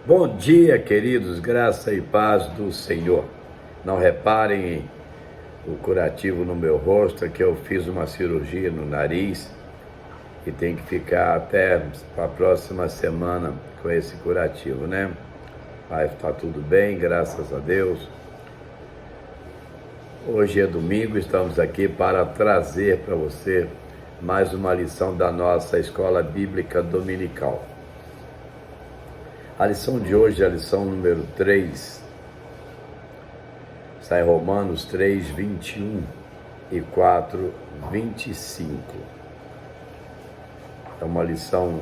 Bom dia, queridos, graça e paz do Senhor. Não reparem o curativo no meu rosto, que eu fiz uma cirurgia no nariz e tem que ficar até a próxima semana com esse curativo, né? Mas está tudo bem, graças a Deus. Hoje é domingo, estamos aqui para trazer para você mais uma lição da nossa Escola Bíblica Dominical. A lição de hoje é a lição número 3, está em Romanos 3, 21 e 4, 25. É uma lição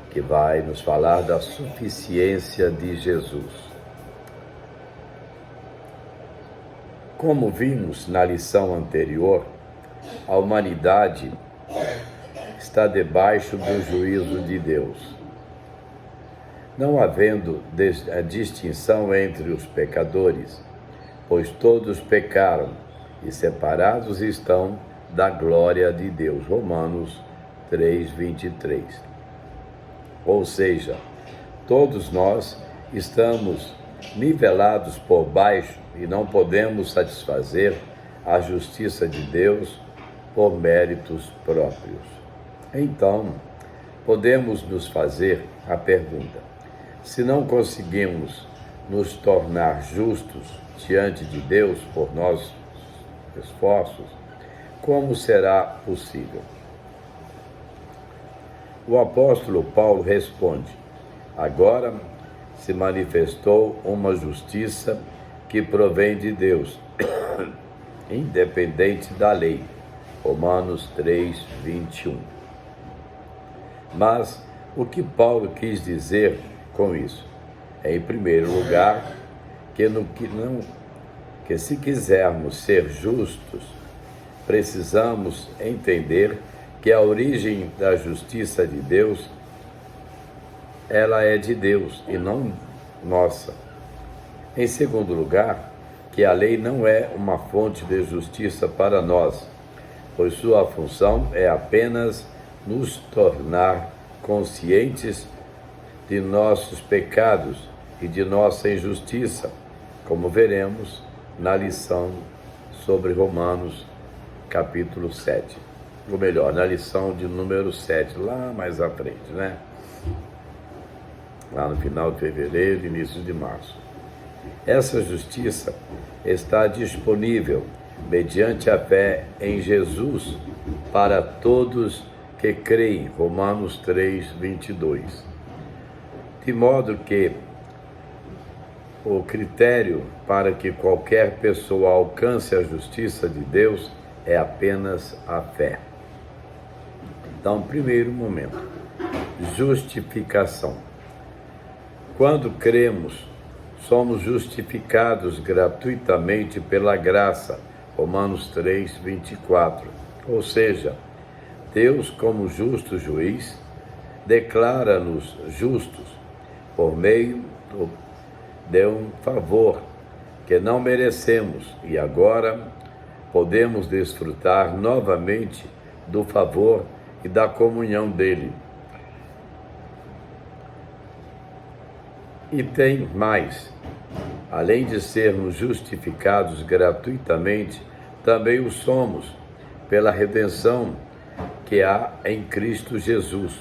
que vai nos falar da suficiência de Jesus. Como vimos na lição anterior, a humanidade está debaixo do juízo de Deus. Não havendo distinção entre os pecadores, pois todos pecaram e separados estão da glória de Deus. Romanos 3, 23. Ou seja, todos nós estamos nivelados por baixo e não podemos satisfazer a justiça de Deus por méritos próprios. Então, podemos nos fazer a pergunta: se não conseguimos nos tornar justos diante de Deus por nossos esforços, como será possível? O apóstolo Paulo responde: agora se manifestou uma justiça que provém de Deus, independente da lei. Romanos 3, 21. Mas o que Paulo quis dizer com isso? Em primeiro lugar, que se quisermos ser justos, precisamos entender que a origem da justiça de Deus, ela é de Deus e não nossa. Em segundo lugar, que a lei não é uma fonte de justiça para nós, pois sua função é apenas nos tornar conscientes de nossos pecados e de nossa injustiça, como veremos na lição sobre Romanos, capítulo 7. Ou melhor, na lição de número 7, lá mais à frente, né? Lá no final de fevereiro, início de março. Essa justiça está disponível mediante a fé em Jesus para todos que creem. Romanos 3, 22. De modo que o critério para que qualquer pessoa alcance a justiça de Deus é apenas a fé. Então, primeiro momento, justificação. Quando cremos, somos justificados gratuitamente pela graça. Romanos 3, 24. Ou seja, Deus, como justo juiz, declara-nos justos por meio de um favor que não merecemos e agora podemos desfrutar novamente do favor e da comunhão dele. E tem mais: além de sermos justificados gratuitamente, também o somos pela redenção que há em Cristo Jesus.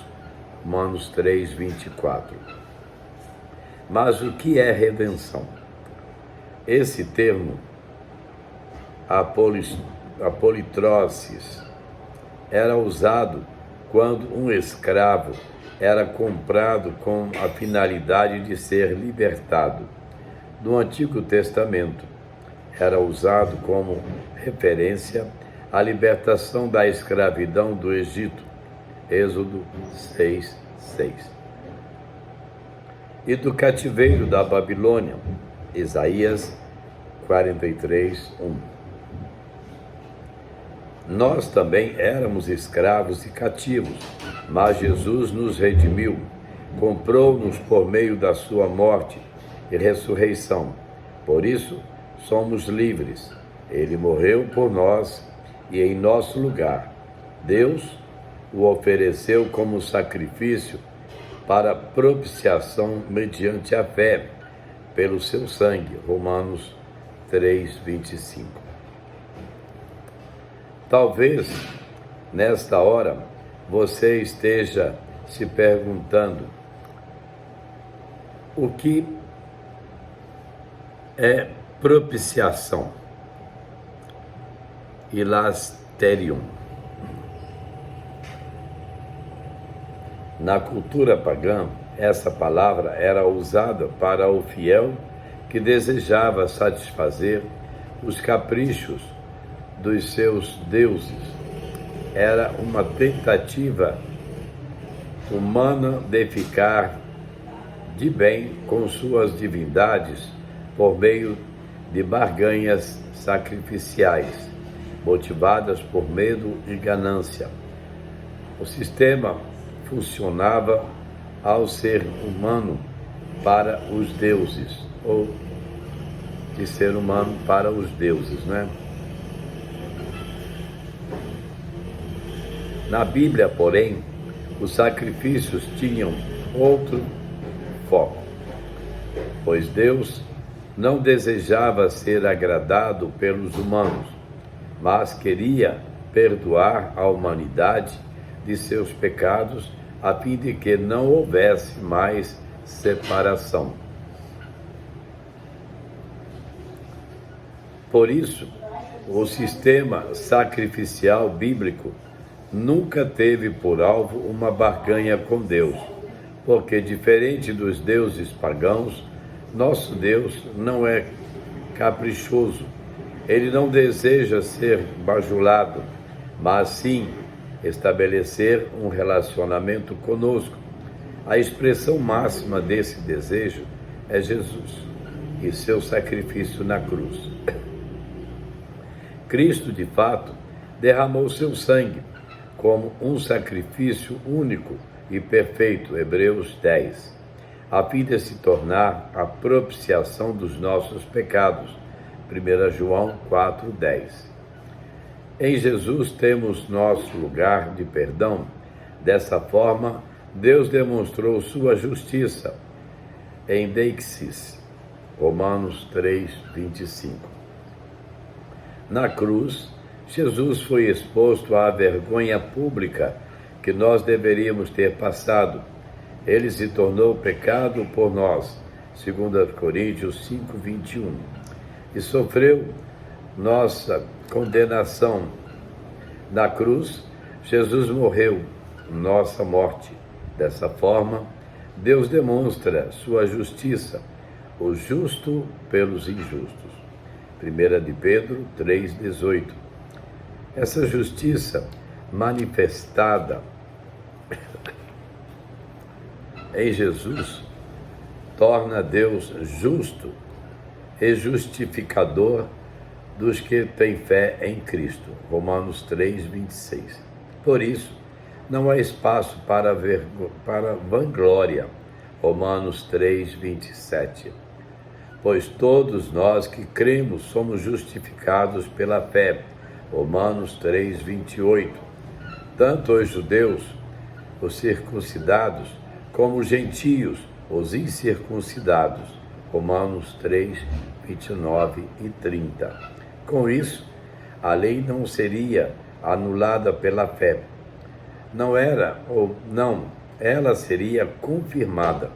Romanos 3, 24. Mas o que é redenção? Esse termo, apolitrosis, era usado quando um escravo era comprado com a finalidade de ser libertado. No Antigo Testamento, era usado como referência à libertação da escravidão do Egito. Êxodo 6, 6. E do cativeiro da Babilônia. Isaías 43, 1. Nós também éramos escravos e cativos, mas Jesus nos redimiu, comprou-nos por meio da sua morte e ressurreição. Por isso, somos livres. Ele morreu por nós e em nosso lugar. Deus o ofereceu como sacrifício para propiciação mediante a fé, pelo seu sangue. Romanos 3:25. Talvez, nesta hora, você esteja se perguntando: o que é propiciação? Hilasterion. Na cultura pagã, essa palavra era usada para o fiel que desejava satisfazer os caprichos dos seus deuses. Era uma tentativa humana de ficar de bem com suas divindades por meio de barganhas sacrificiais, motivadas por medo e ganância. O sistema funcionava ao ser humano para os deuses, ou de ser humano para os deuses, né? Na Bíblia, porém, os sacrifícios tinham outro foco, pois Deus não desejava ser agradado pelos humanos, mas queria perdoar a humanidade de seus pecados, a fim de que não houvesse mais separação. Por isso, o sistema sacrificial bíblico nunca teve por alvo uma barganha com Deus, porque, diferente dos deuses pagãos, nosso Deus não é caprichoso. Ele não deseja ser bajulado, mas sim estabelecer um relacionamento conosco. A expressão máxima desse desejo é Jesus e seu sacrifício na cruz. Cristo, de fato, derramou seu sangue como um sacrifício único e perfeito, Hebreus 10, a fim de se tornar a propiciação dos nossos pecados, 1 João 4:10. Em Jesus temos nosso lugar de perdão. Dessa forma, Deus demonstrou sua justiça em Deixis, Romanos 3:25. Na cruz, Jesus foi exposto à vergonha pública que nós deveríamos ter passado. Ele se tornou pecado por nós, 2 Coríntios 5:21, e sofreu nossa condenação. Na cruz, Jesus morreu nossa morte. Dessa forma, Deus demonstra sua justiça, o justo pelos injustos. 1 de Pedro 3:18. Essa justiça manifestada em Jesus torna Deus justo e justificador dos que têm fé em Cristo. Romanos 3:26. Por isso, não há espaço para vanglória. Romanos 3:27. Pois todos nós que cremos somos justificados pela fé. Romanos 3:28. Tanto os judeus, os circuncidados, como os gentios, os incircuncidados. Romanos 3:29 e 30. Com isso, a lei não seria anulada pela fé. Ela seria confirmada.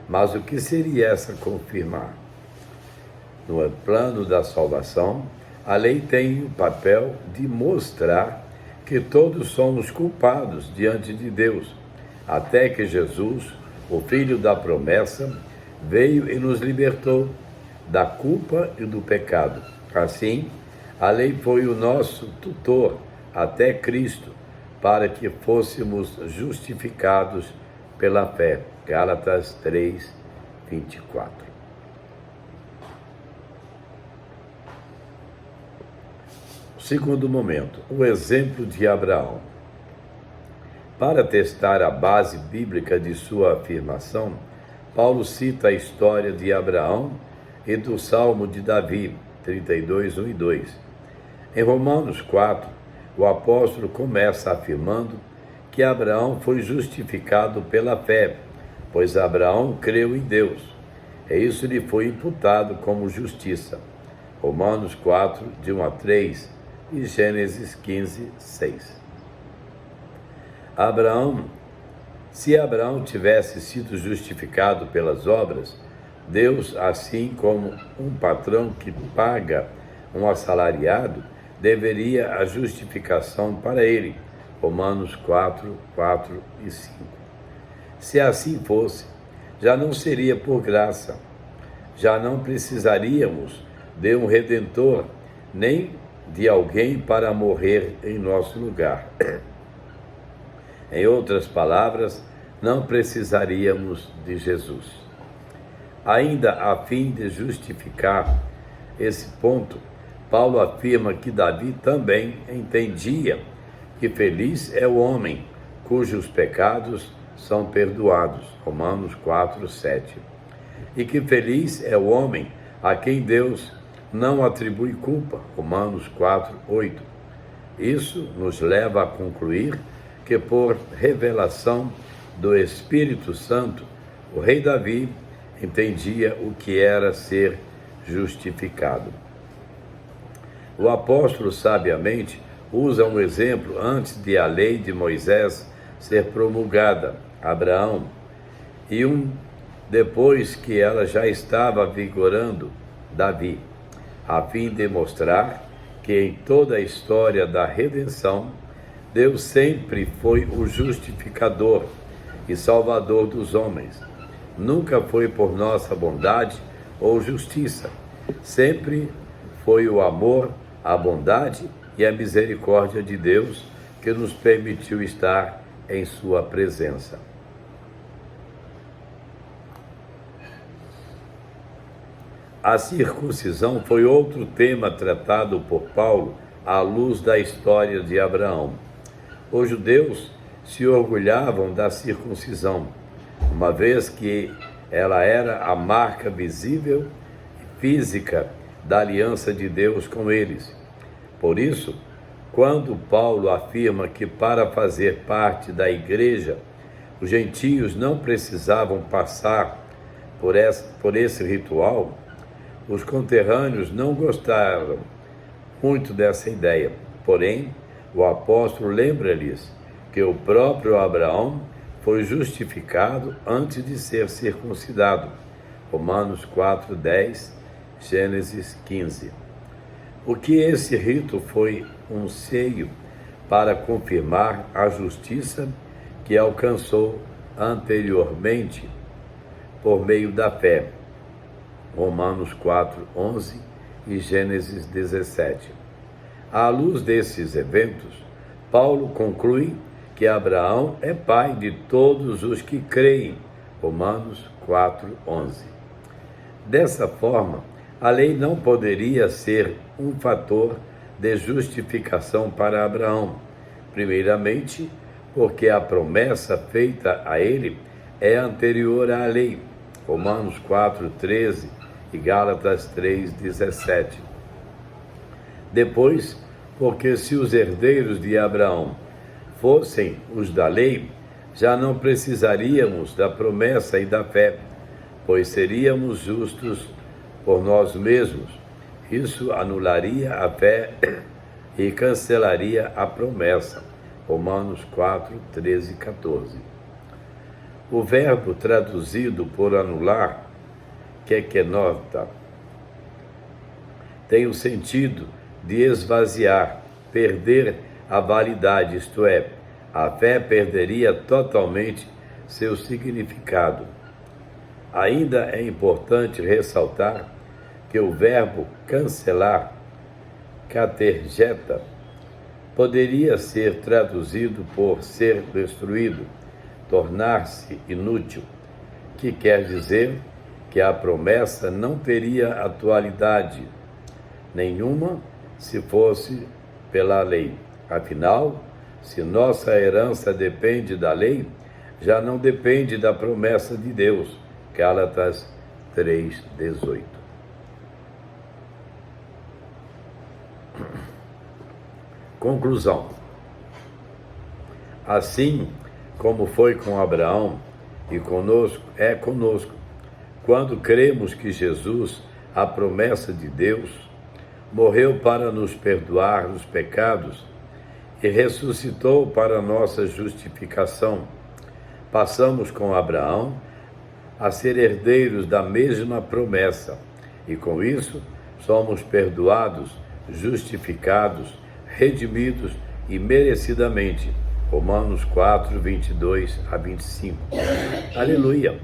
Mas o que seria essa confirmar? No plano da salvação, a lei tem o papel de mostrar que todos somos culpados diante de Deus, até que Jesus, o Filho da promessa, veio e nos libertou da culpa e do pecado. Assim, a lei foi o nosso tutor até Cristo, para que fôssemos justificados pela fé. Gálatas 3:24. Segundo momento, o exemplo de Abraão. Para testar a base bíblica de sua afirmação, Paulo cita a história de Abraão e do Salmo de Davi, 32:1 e 2. Em Romanos 4, o apóstolo começa afirmando que Abraão foi justificado pela fé, pois Abraão creu em Deus, e isso lhe foi imputado como justiça. Romanos 4, de 1 a 3 e Gênesis 15, 6. Se Abraão tivesse sido justificado pelas obras, Deus, assim como um patrão que paga um assalariado, deveria a justificação para ele. Romanos 4, 4 e 5. Se assim fosse, já não seria por graça, já não precisaríamos de um redentor, nem de alguém para morrer em nosso lugar. Em outras palavras, não precisaríamos de Jesus. Ainda a fim de justificar esse ponto, Paulo afirma que Davi também entendia que feliz é o homem cujos pecados são perdoados, Romanos 4, 7. E que feliz é o homem a quem Deus não atribui culpa, Romanos 4, 8. Isso nos leva a concluir que por revelação do Espírito Santo, o rei Davi entendia o que era ser justificado. O apóstolo sabiamente usa um exemplo antes de a lei de Moisés ser promulgada, Abraão, e um depois que ela já estava vigorando, Davi, a fim de mostrar que em toda a história da redenção, Deus sempre foi o justificador e salvador dos homens. Nunca foi por nossa bondade ou justiça. Sempre foi o amor, a bondade e a misericórdia de Deus que nos permitiu estar em sua presença. A circuncisão foi outro tema tratado por Paulo à luz da história de Abraão. Os judeus se orgulhavam da circuncisão, uma vez que ela era a marca visível e física da aliança de Deus com eles. Por isso, quando Paulo afirma que para fazer parte da igreja, os gentios não precisavam passar por esse ritual, os conterrâneos não gostaram muito dessa ideia. Porém, o apóstolo lembra-lhes que o próprio Abraão foi justificado antes de ser circuncidado. Romanos 4, 10, Gênesis 15. O que esse rito foi um seio para confirmar a justiça que alcançou anteriormente por meio da fé. Romanos 4, 11 e Gênesis 17. À luz desses eventos, Paulo conclui que Abraão é pai de todos os que creem, Romanos 4, 11. Dessa forma, a lei não poderia ser um fator de justificação para Abraão, primeiramente porque a promessa feita a ele é anterior à lei, Romanos 4, 13 e Gálatas 3, 17. Depois, porque se os herdeiros de Abraão fossem os da lei, já não precisaríamos da promessa e da fé, pois seríamos justos por nós mesmos. Isso anularia a fé e cancelaria a promessa. Romanos 4, 13 e 14. O verbo traduzido por anular, kekenota, tem o sentido de esvaziar, perder a validade, isto é, a fé perderia totalmente seu significado. Ainda é importante ressaltar que o verbo cancelar, katergeta, poderia ser traduzido por ser destruído, tornar-se inútil, que quer dizer que a promessa não teria atualidade nenhuma se fosse pela lei. Afinal, se nossa herança depende da lei, já não depende da promessa de Deus. Gálatas 3:18. Conclusão. Assim como foi com Abraão, e conosco é conosco. Quando cremos que Jesus, a promessa de Deus, morreu para nos perdoar os pecados e ressuscitou para nossa justificação, passamos com Abraão a ser herdeiros da mesma promessa e com isso somos perdoados, justificados, redimidos e merecidamente. Romanos 4, 22 a 25. Aleluia!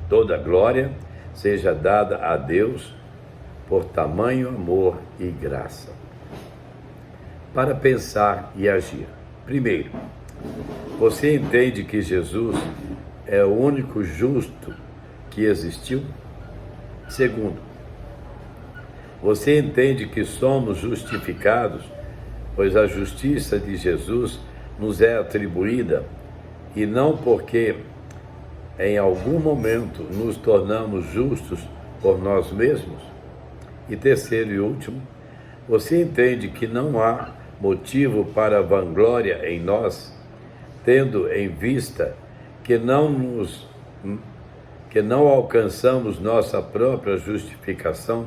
Toda glória seja dada a Deus por tamanho amor e graça. Para pensar e agir. Primeiro, você entende que Jesus é o único justo que existiu? Segundo, você entende que somos justificados, pois a justiça de Jesus nos é atribuída, e não porque em algum momento nos tornamos justos por nós mesmos? E terceiro e último, você entende que não há motivo para vanglória em nós, tendo em vista que não alcançamos nossa própria justificação,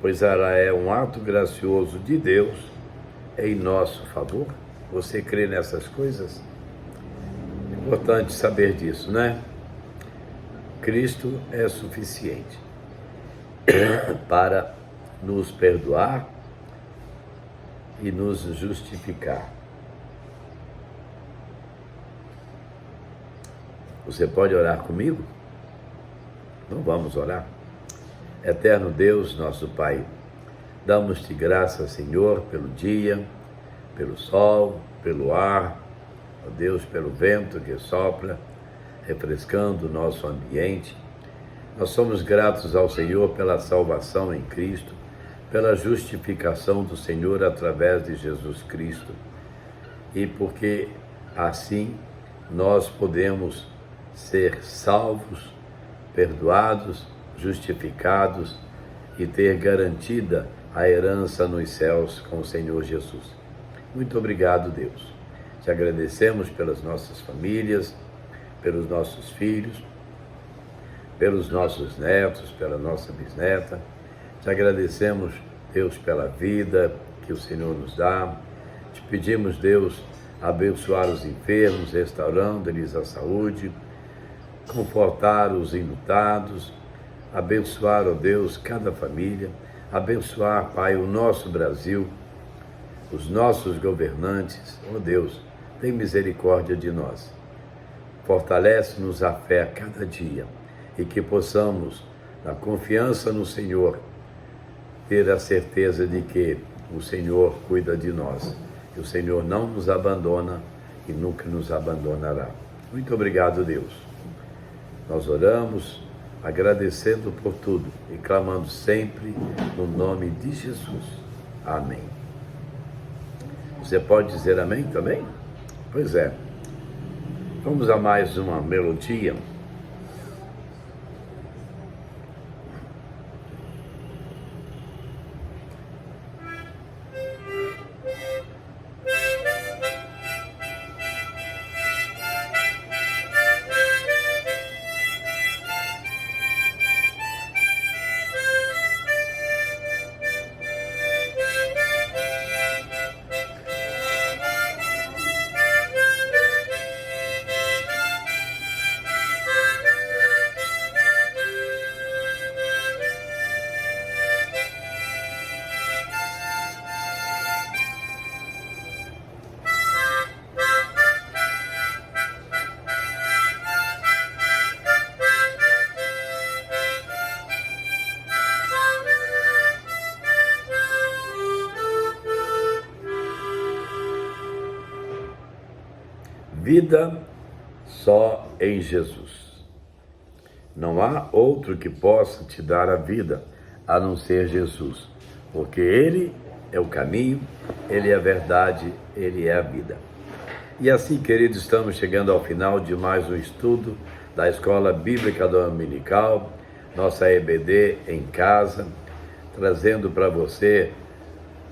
pois ela é um ato gracioso de Deus em nosso favor? Você crê nessas coisas? É importante saber disso, né? Cristo é suficiente para nos perdoar e nos justificar. Você pode orar comigo? Então vamos orar. Eterno Deus, nosso Pai, damos-te graças, Senhor, pelo dia, pelo sol, pelo ar, ó Deus, pelo vento que sopra, refrescando o nosso ambiente. Nós somos gratos ao Senhor pela salvação em Cristo, pela justificação do Senhor através de Jesus Cristo, e porque assim nós podemos ser salvos, perdoados, justificados e ter garantida a herança nos céus com o Senhor Jesus. Muito obrigado, Deus. Te agradecemos pelas nossas famílias, pelos nossos filhos, pelos nossos netos, pela nossa bisneta. Te agradecemos, Deus, pela vida que o Senhor nos dá. Te pedimos, Deus, abençoar os enfermos, restaurando-lhes a saúde, confortar os enlutados, abençoar, ó Deus, cada família, abençoar, Pai, o nosso Brasil, os nossos governantes. Ó Deus, tem misericórdia de nós. Fortalece-nos a fé a cada dia e que possamos, na confiança no Senhor, ter a certeza de que o Senhor cuida de nós, que o Senhor não nos abandona e nunca nos abandonará. Muito obrigado, Deus. Nós oramos agradecendo por tudo e clamando sempre no nome de Jesus. Amém. Você pode dizer amém também? Pois é. Vamos a mais uma melodia. Vida só em Jesus. Não há outro que possa te dar a vida a não ser Jesus, porque Ele é o caminho, Ele é a verdade, Ele é a vida. E assim, queridos, estamos chegando ao final de mais um estudo da Escola Bíblica Dominical, nossa EBD em casa, trazendo para você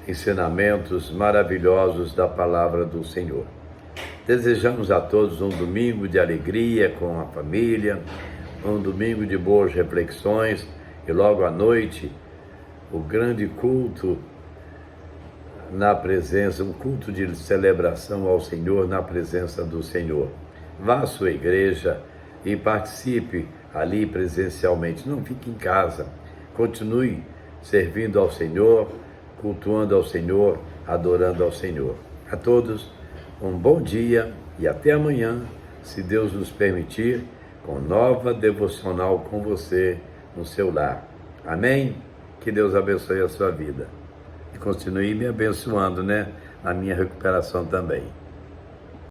ensinamentos maravilhosos da Palavra do Senhor. Desejamos a todos um domingo de alegria com a família, um domingo de boas reflexões e logo à noite o grande culto na presença, um culto de celebração ao Senhor na presença do Senhor. Vá à sua igreja e participe ali presencialmente, não fique em casa, continue servindo ao Senhor, cultuando ao Senhor, adorando ao Senhor. A todos, um bom dia e até amanhã, se Deus nos permitir, com nova devocional com você no seu lar. Amém? Que Deus abençoe a sua vida. E continue me abençoando, na minha recuperação também.